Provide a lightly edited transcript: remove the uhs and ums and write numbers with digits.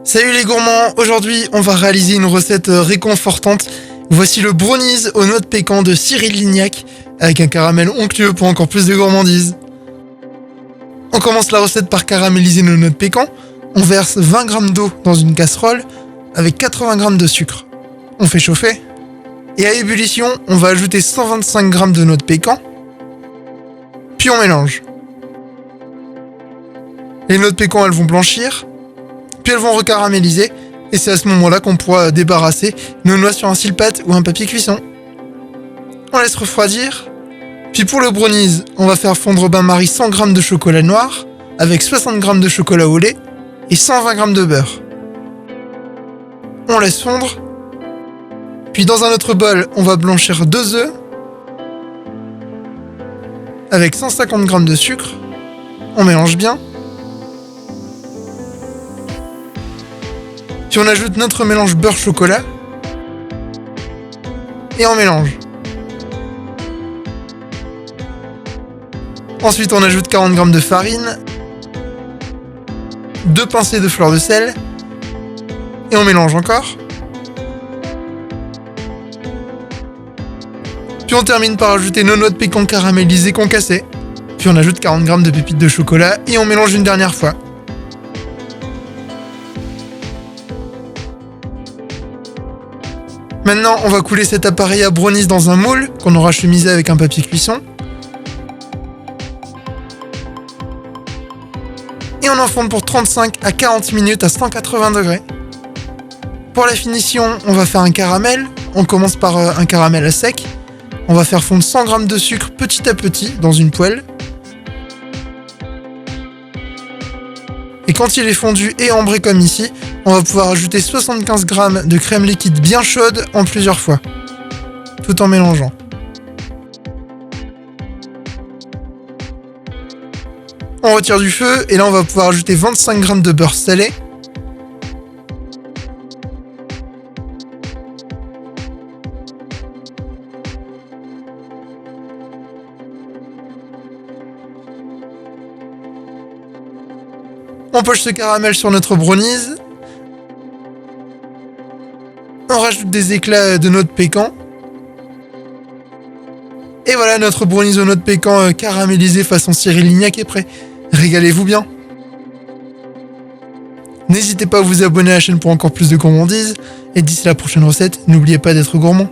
Salut les gourmands, aujourd'hui on va réaliser une recette réconfortante. Voici le brownies aux noix de pécan de Cyril Lignac avec un caramel onctueux pour encore plus de gourmandise. On commence la recette par caraméliser nos noix de pécan. On verse 20 g d'eau dans une casserole avec 80 g de sucre. On fait chauffer. Et à ébullition, on va ajouter 125 g de noix de pécan. Puis on mélange. Les noix de pécan elles vont blanchir. Puis elles vont recaraméliser, et c'est à ce moment-là qu'on pourra débarrasser nos noix sur un silpat ou un papier cuisson. On laisse refroidir, puis pour le brownies, on va faire fondre au bain-marie 100 g de chocolat noir, avec 60 g de chocolat au lait et 120 g de beurre. On laisse fondre, puis dans un autre bol, on va blanchir 2 œufs, avec 150 g de sucre, on mélange bien. Puis on ajoute notre mélange beurre-chocolat et on mélange. Ensuite on ajoute 40 g de farine, 2 pincées de fleur de sel et on mélange encore. Puis on termine par ajouter nos noix de pécan caramélisées concassées. Puis on ajoute 40 g de pépites de chocolat et on mélange une dernière fois. Maintenant, on va couler cet appareil à brownies dans un moule qu'on aura chemisé avec un papier cuisson. Et on enfonce pour 35 à 40 minutes à 180 degrés. Pour la finition, on va faire un caramel. On commence par un caramel à sec. On va faire fondre 100 g de sucre petit à petit dans une poêle. Et quand il est fondu et ambré comme ici, on va pouvoir ajouter 75 g de crème liquide bien chaude en plusieurs fois, tout en mélangeant. On retire du feu et là on va pouvoir ajouter 25 g de beurre salé. On poche ce caramel sur notre brownies. On rajoute des éclats de noix de pécan. Et voilà, notre brownies aux noix de pécan caramélisé façon Cyril Lignac est prêt. Régalez-vous bien. N'hésitez pas à vous abonner à la chaîne pour encore plus de gourmandises. Et d'ici la prochaine recette, n'oubliez pas d'être gourmand.